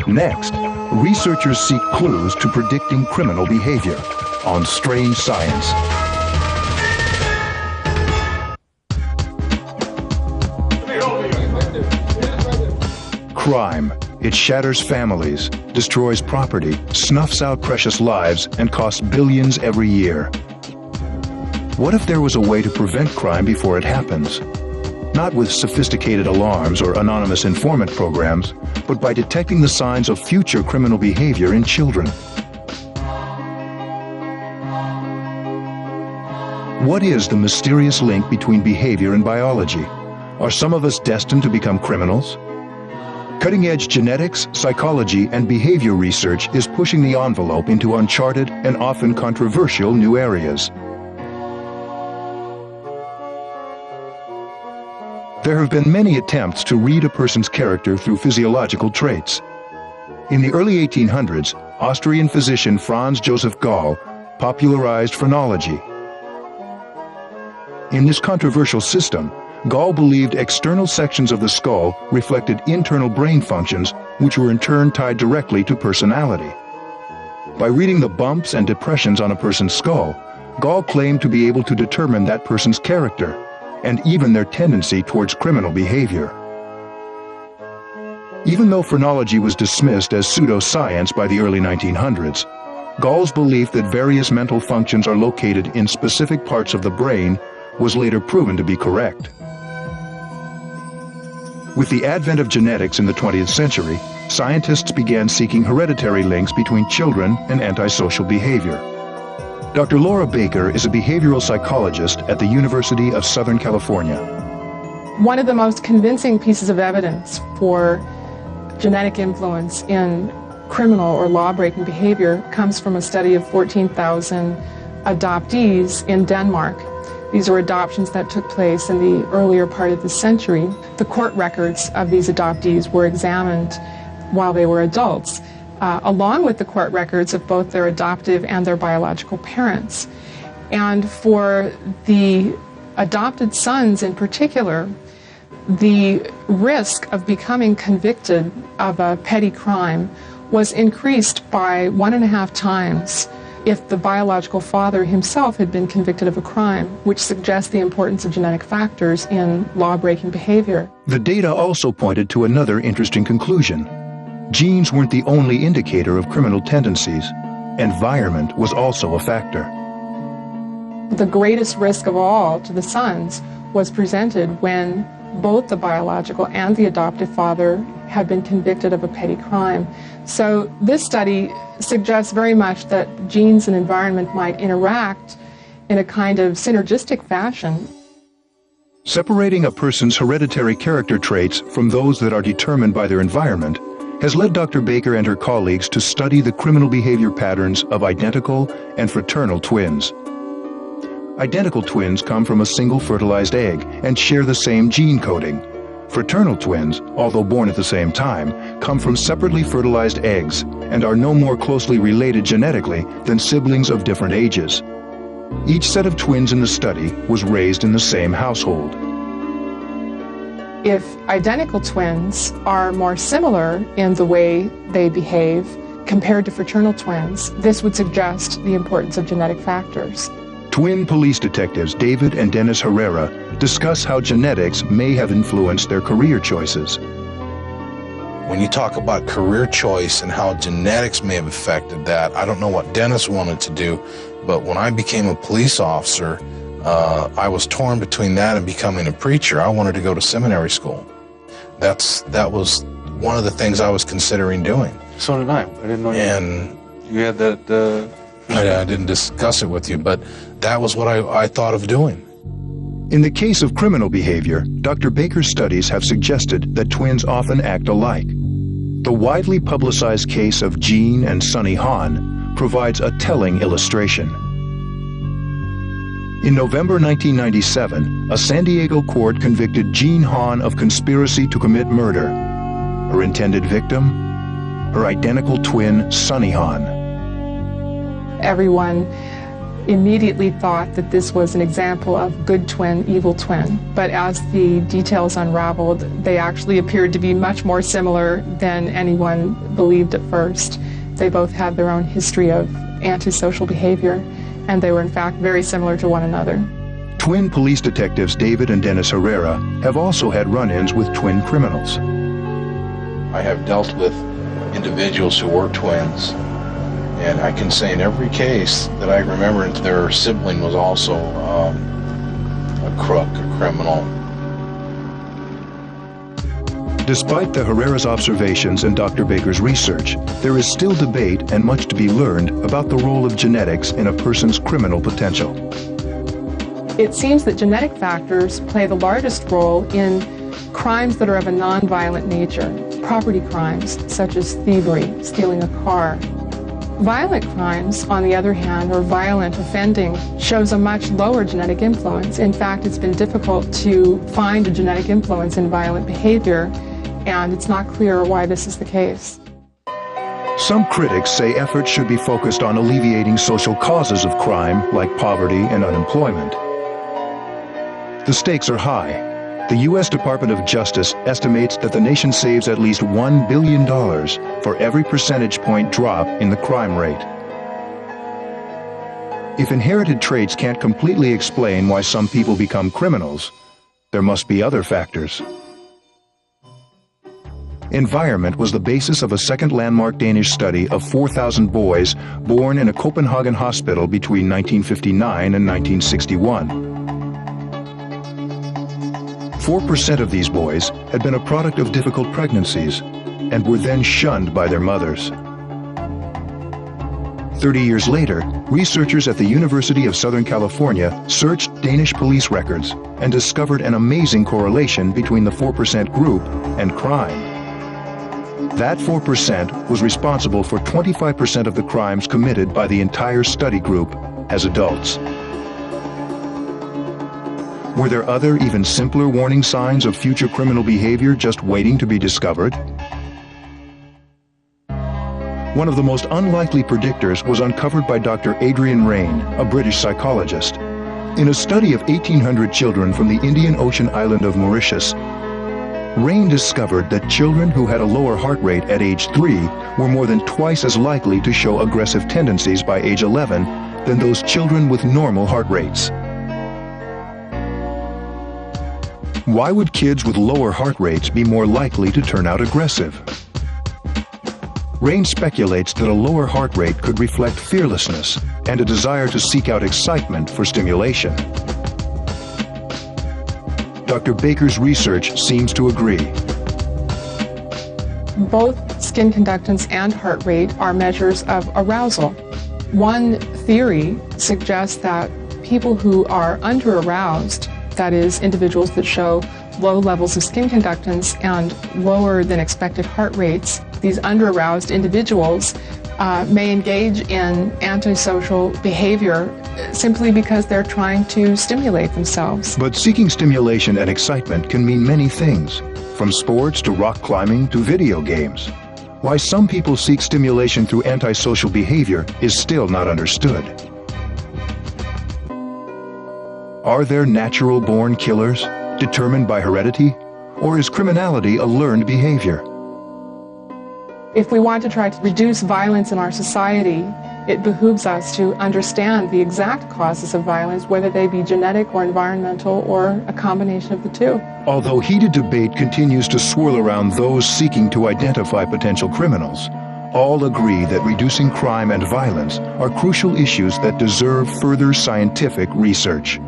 Next, researchers seek clues to predicting criminal behavior on Strange Science. Crime. It shatters families, destroys property, snuffs out precious lives, and costs billions every year. What if there was a way to prevent crime before it happens? Not with sophisticated alarms or anonymous informant programs, but by detecting the signs of future criminal behavior in children. What is the mysterious link between behavior and biology? Are some of us destined to become criminals? Cutting-edge genetics, psychology, and behavior research is pushing the envelope into uncharted and often controversial new areas. There have been many attempts to read a person's character through physiological traits. In the early 1800s, Austrian physician Franz Joseph Gall popularized phrenology. In this controversial system, Gall believed external sections of the skull reflected internal brain functions, which were in turn tied directly to personality. By reading the bumps and depressions on a person's skull, Gall claimed to be able to determine that person's character, and even their tendency towards criminal behavior. Even though phrenology was dismissed as pseudoscience by the early 1900s, Gall's belief that various mental functions are located in specific parts of the brain was later proven to be correct. With the advent of genetics in the 20th century, scientists began seeking hereditary links between children and antisocial behavior. Dr. Laura Baker is a behavioral psychologist at the University of Southern California. One of the most convincing pieces of evidence for genetic influence in criminal or law-breaking behavior comes from a study of 14,000 adoptees in Denmark. These are adoptions that took place in the earlier part of the century. The court records of these adoptees were examined while they were adults, along with the court records of both their adoptive and their biological parents. And for the adopted sons in particular, the risk of becoming convicted of a petty crime was increased by 1.5 times if the biological father himself had been convicted of a crime, which suggests the importance of genetic factors in law-breaking behavior. The data also pointed to another interesting conclusion. Genes weren't the only indicator of criminal tendencies. Environment was also a factor. The greatest risk of all to the sons was presented when both the biological and the adoptive father had been convicted of a petty crime. So this study suggests very much that genes and environment might interact in a kind of synergistic fashion. Separating a person's hereditary character traits from those that are determined by their environment has led Dr. Baker and her colleagues to study the criminal behavior patterns of identical and fraternal twins. Identical twins come from a single fertilized egg and share the same gene coding. Fraternal twins, although born at the same time, come from separately fertilized eggs and are no more closely related genetically than siblings of different ages. Each set of twins in the study was raised in the same household. If identical twins are more similar in the way they behave compared to fraternal twins, this would suggest the importance of genetic factors. Twin police detectives David and Dennis Herrera discuss how genetics may have influenced their career choices. When you talk about career choice and how genetics may have affected that, I don't know what Dennis wanted to do, but when I became a police officer, I was torn between that and becoming a preacher. I wanted to go to seminary school. That was one of the things I was considering doing. So did I. I didn't know you had that. I didn't discuss it with you, but that was what I thought of doing. In the case of criminal behavior, Dr. Baker's studies have suggested that twins often act alike. The widely publicized case of Gene and Sonny Hahn provides a telling illustration. In November 1997, a San Diego court convicted Gene Hahn of conspiracy to commit murder. Her intended victim? Her identical twin, Sonny Hahn. Everyone immediately thought that this was an example of good twin, evil twin. But as the details unraveled, they actually appeared to be much more similar than anyone believed at first. They both had their own history of antisocial behavior, and they were in fact very similar to one another. Twin police detectives David and Dennis Herrera have also had run-ins with twin criminals. I have dealt with individuals who were twins, and I can say in every case that I remember their sibling was also a crook, a criminal. Despite the Herrera's observations and Dr. Baker's research, there is still debate and much to be learned about the role of genetics in a person's criminal potential. It seems that genetic factors play the largest role in crimes that are of a non-violent nature, property crimes such as thievery, stealing a car. Violent crimes, on the other hand, or violent offending, shows a much lower genetic influence. In fact, it's been difficult to find a genetic influence in violent behavior, and it's not clear why this is the case. Some critics say efforts should be focused on alleviating social causes of crime, like poverty and unemployment. The stakes are high. The U.S. Department of Justice estimates that the nation saves at least $1 billion for every percentage point drop in the crime rate. If inherited traits can't completely explain why some people become criminals, there must be other factors. Environment was the basis of a second landmark Danish study of 4,000 boys born in a Copenhagen hospital between 1959 and 1961. 4% of these boys had been a product of difficult pregnancies and were then shunned by their mothers. 30 years later, researchers at the University of Southern California searched Danish police records and discovered an amazing correlation between the 4% group and crime. That 4% was responsible for 25% of the crimes committed by the entire study group as adults. Were there other, even simpler warning signs of future criminal behavior just waiting to be discovered? One of the most unlikely predictors was uncovered by Dr. Adrian Raine, a British psychologist. In a study of 1,800 children from the Indian Ocean island of Mauritius, Raine discovered that children who had a lower heart rate at age 3 were more than twice as likely to show aggressive tendencies by age 11 than those children with normal heart rates. Why would kids with lower heart rates be more likely to turn out aggressive? Raine speculates that a lower heart rate could reflect fearlessness and a desire to seek out excitement for stimulation. Dr. Baker's research seems to agree. Both skin conductance and heart rate are measures of arousal. One theory suggests that people who are under-aroused, that is, individuals that show low levels of skin conductance and lower than expected heart rates, these under-aroused individuals may engage in antisocial behavior simply because they're trying to stimulate themselves. But seeking stimulation and excitement can mean many things, from sports to rock climbing to video games. Why some people seek stimulation through antisocial behavior is still not understood. Are there natural-born killers, determined by heredity, or is criminality a learned behavior? If we want to try to reduce violence in our society, it behooves us to understand the exact causes of violence, whether they be genetic or environmental or a combination of the two. Although heated debate continues to swirl around those seeking to identify potential criminals, all agree that reducing crime and violence are crucial issues that deserve further scientific research.